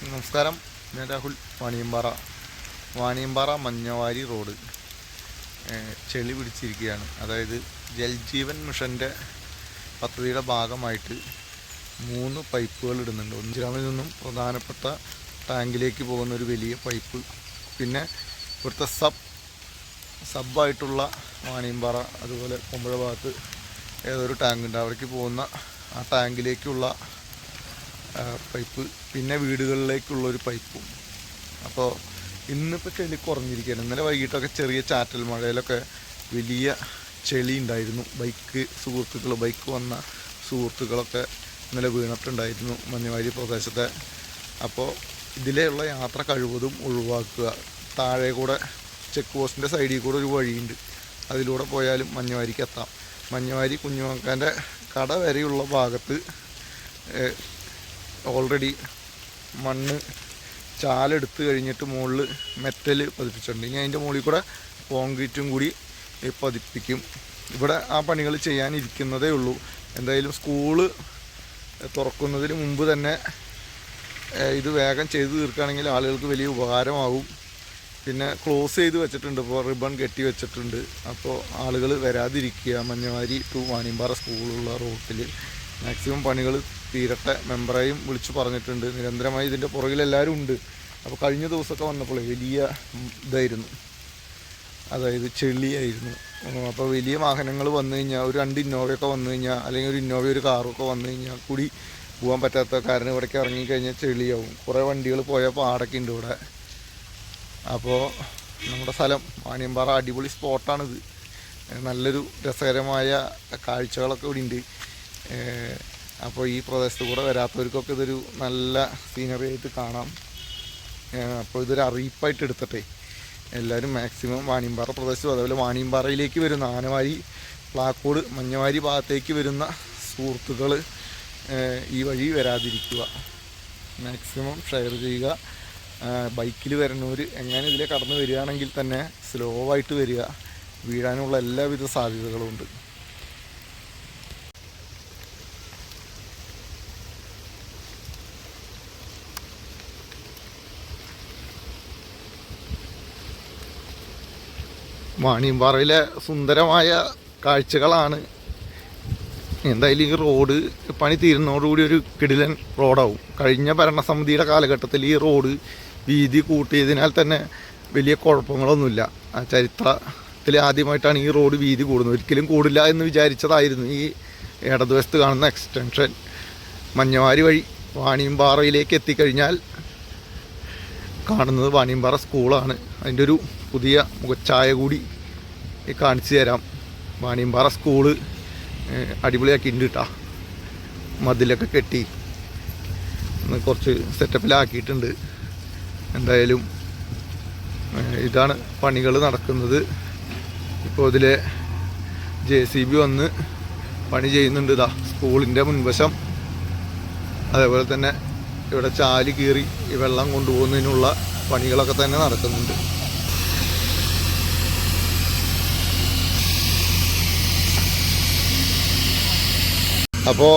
നമസ്കാരം, ഞാൻ രാഹുൽ. വാണിയമ്പാറ മഞ്ഞവാരി റോഡ് ചെളി പിടിച്ചിരിക്കുകയാണ്. അതായത് ജൽജീവൻ മിഷൻ്റെ പദ്ധതിയുടെ ഭാഗമായിട്ട് 3 പൈപ്പുകൾ ഇടുന്നുണ്ട്. ഒന്നിരാമിൽ നിന്നും പ്രധാനപ്പെട്ട ടാങ്കിലേക്ക് പോകുന്ന ഒരു വലിയ പൈപ്പ്, പിന്നെ ഇവിടുത്തെ സബ്ബായിട്ടുള്ള വാണിയമ്പാറ, അതുപോലെ കുമ്പഴ ഭാഗത്ത് ഏതൊരു ടാങ്കുണ്ട്, അവിടേക്ക് പോകുന്ന ആ ടാങ്കിലേക്കുള്ള പൈപ്പ്, പിന്നെ വീടുകളിലേക്കുള്ളൊരു പൈപ്പും. അപ്പോൾ ഇന്നിപ്പോൾ ചെളി കുറഞ്ഞിരിക്കുകയാണ്. ഇന്നലെ വൈകിട്ടൊക്കെ ചെറിയ ചാറ്റൽ മഴയിലൊക്കെ വലിയ ചെളി ഉണ്ടായിരുന്നു. ബൈക്ക് വന്ന സുഹൃത്തുക്കളൊക്കെ ഇന്നലെ വീണിട്ടുണ്ടായിരുന്നു മഞ്ഞവാരി പ്രദേശത്തെ. അപ്പോൾ ഇതിലെയുള്ള യാത്ര കഴിവതും ഒഴിവാക്കുക. താഴെ കൂടെ ചെക്ക് പോസ്റ്റിൻ്റെ സൈഡിൽ കൂടെ ഒരു വഴിയുണ്ട്, അതിലൂടെ പോയാലും മഞ്ഞവാരിക്ക് എത്താം. മഞ്ഞവാരി കുഞ്ഞുമക്കാൻ്റെ കട വരെയുള്ള ഭാഗത്ത് ഓൾറെഡി മണ്ണ് ചാലെടുത്ത് കഴിഞ്ഞിട്ട് മുകളിൽ മെറ്റൽ പതിപ്പിച്ചിട്ടുണ്ട്. ഇനി അതിൻ്റെ മുകളിൽ കൂടെ കോൺക്രീറ്റും കൂടി പതിപ്പിക്കും. ഇവിടെ ആ പണികൾ ചെയ്യാനിരിക്കുന്നതേ ഉള്ളൂ. എന്തായാലും സ്കൂള് തുറക്കുന്നതിന് മുമ്പ് തന്നെ ഇത് വേഗം ചെയ്ത് തീർക്കുകയാണെങ്കിൽ ആളുകൾക്ക് വലിയ ഉപകാരമാവും. പിന്നെ ക്ലോസ് ചെയ്ത് വെച്ചിട്ടുണ്ട്, ഇപ്പോൾ റിബൺ കെട്ടി വെച്ചിട്ടുണ്ട്. അപ്പോൾ ആളുകൾ വരാതിരിക്കുക. മഞ്ഞവാരി ടു വാണിയമ്പാറ സ്കൂളുള്ള റോട്ടിൽ മാക്സിമം പണികൾ തീരട്ടെ. മെമ്പറേയും വിളിച്ച് പറഞ്ഞിട്ടുണ്ട്. നിരന്തരമായി ഇതിൻ്റെ പുറകിലെല്ലാവരും ഉണ്ട്. അപ്പോൾ കഴിഞ്ഞ ദിവസമൊക്കെ വന്നപ്പോൾ വലിയ ഇതായിരുന്നു, അതായത് ചെളിയായിരുന്നു. അപ്പോൾ വലിയ വാഹനങ്ങൾ വന്നു കഴിഞ്ഞാൽ, ഒരു 2 ഇന്നോവയൊക്കെ വന്നു കഴിഞ്ഞാൽ, അല്ലെങ്കിൽ ഒരു ഇന്നോവ ഒരു കാറൊക്കെ വന്നു കഴിഞ്ഞാൽ കൂടി പോകാൻ പറ്റാത്ത കാരണം ഇവിടേക്ക് ഇറങ്ങിക്കഴിഞ്ഞാൽ ചെളിയാവും. കുറേ വണ്ടികൾ പോയ പാടൊക്കെ ഉണ്ട് ഇവിടെ. അപ്പോൾ നമ്മുടെ സ്ഥലം വാണിയമ്പാറ അടിപൊളി സ്പോട്ടാണിത്. നല്ലൊരു രസകരമായ കാഴ്ചകളൊക്കെ ഇവിടെ ഉണ്ട്. അപ്പോൾ ഈ പ്രദേശത്ത് കൂടെ വരാത്തവർക്കൊക്കെ ഇതൊരു നല്ല സീനറി ആയിട്ട് കാണാം. അപ്പോൾ ഇതൊരു അറിയിപ്പായിട്ട് എടുത്തിട്ടെ എല്ലാവരും മാക്സിമം വാണിയമ്പാറ പ്രദേശത്തും, അതുപോലെ വാണിയമ്പാറയിലേക്ക് വരുന്ന ആനവാരി, പ്ലാക്കോട്, മഞ്ഞവാരി ഭാഗത്തേക്ക് വരുന്ന സുഹൃത്തുക്കൾ ഈ വഴി വരാതിരിക്കുക. മാക്സിമം ഷെയർ ചെയ്യുക. ബൈക്കിൽ വരുന്നവർ എങ്ങനെ ഇതിലെ കടന്നു വരികയാണെങ്കിൽ തന്നെ സ്ലോ ആയിട്ട് വരിക. വീഴാനുള്ള എല്ലാവിധ സാധ്യതകളും ഉണ്ട്. വാണിയമ്പാറയിലെ സുന്ദരമായ കാഴ്ചകളാണ്. എന്തായാലും ഈ റോഡ് പണി തീരുന്നതോടുകൂടി ഒരു കിടിലൻ റോഡാവും. കഴിഞ്ഞ ഭരണസമിതിയുടെ കാലഘട്ടത്തിൽ ഈ റോഡ് വീതി കൂട്ടിയതിനാൽ തന്നെ വലിയ കുഴപ്പങ്ങളൊന്നുമില്ല. ആ ചരിത്രത്തിൽ ആദ്യമായിട്ടാണ് ഈ റോഡ് വീതി കൂടുന്നത്. ഒരിക്കലും കൂടില്ല എന്ന് വിചാരിച്ചതായിരുന്നു ഈ ഇടതുവശത്ത് കാണുന്ന എക്സ്റ്റൻഷൻ. മഞ്ഞവാരി വഴി വാണിയമ്പാറയിലേക്ക് എത്തിക്കഴിഞ്ഞാൽ കാണുന്നത് വാണിയമ്പാറ സ്കൂളാണ്. അതിൻ്റെ ഒരു പുതിയ മുഖച്ഛായ കൂടി കാണിച്ചു തരാം. വാണിയമ്പാറ സ്കൂള് അടിപൊളിയാക്കിയിട്ടുണ്ട് കേട്ടോ. മതിലൊക്കെ കെട്ടി കുറച്ച് സെറ്റപ്പിലാക്കിയിട്ടുണ്ട്. എന്തായാലും ഇതാണ് പണികൾ നടക്കുന്നത്. ഇപ്പോൾ ഇതിലെ JCB വന്ന് പണി ചെയ്യുന്നുണ്ട്. ഇതാ സ്കൂളിൻ്റെ മുൻവശം. അതേപോലെ തന്നെ ഇവിടെ ചാല് കീറി ഈ വെള്ളം കൊണ്ടുപോകുന്നതിനുള്ള പണികളൊക്കെ തന്നെ നടക്കുന്നുണ്ട്. അപ്പോൾ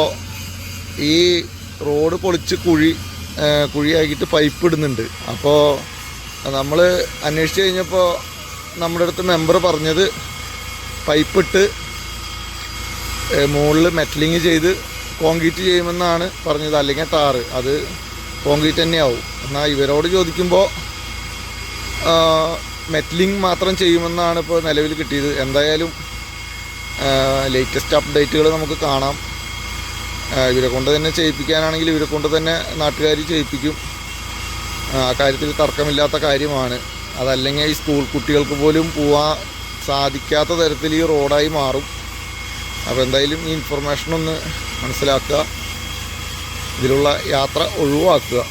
ഈ റോഡ് പൊളിച്ച് കുഴിയാക്കിയിട്ട് പൈപ്പ് ഇടുന്നുണ്ട്. അപ്പോൾ നമ്മൾ അന്വേഷിച്ച് കഴിഞ്ഞപ്പോൾ നമ്മുടെ അടുത്ത് മെമ്പർ പറഞ്ഞത് പൈപ്പിട്ട് മുകളിൽ മെറ്റലിങ് ചെയ്ത് കോൺക്രീറ്റ് ചെയ്യുമെന്നാണ് പറഞ്ഞത്, അല്ലെങ്കിൽ ടാറ്. അത് കോൺക്രീറ്റ് തന്നെയാവും. എന്നാൽ ഇവരോട് ചോദിക്കുമ്പോൾ മെറ്റലിങ് മാത്രം ചെയ്യുമെന്നാണ് ഇപ്പോൾ നിലവിൽ കിട്ടിയത്. എന്തായാലും ലേറ്റസ്റ്റ് അപ്ഡേറ്റുകൾ നമുക്ക് കാണാം. ഇവരെ കൊണ്ട് തന്നെ ചെയ്യിപ്പിക്കാനാണെങ്കിൽ ഇവരെ കൊണ്ട് തന്നെ നാട്ടുകാർ ചെയ്യിപ്പിക്കും. ആ കാര്യത്തിൽ തർക്കമില്ലാത്ത കാര്യമാണ്. അതല്ലെങ്കിൽ ഈ സ്കൂൾ കുട്ടികൾക്ക് പോലും പോകാൻ സാധിക്കാത്ത തരത്തിൽ ഈ റോഡായി മാറും. അപ്പോൾ എന്തായാലും ഈ ഇൻഫർമേഷനൊന്ന് മനസ്സിലാക്കുക, ഇതിലുള്ള യാത്ര ഒഴിവാക്കുക.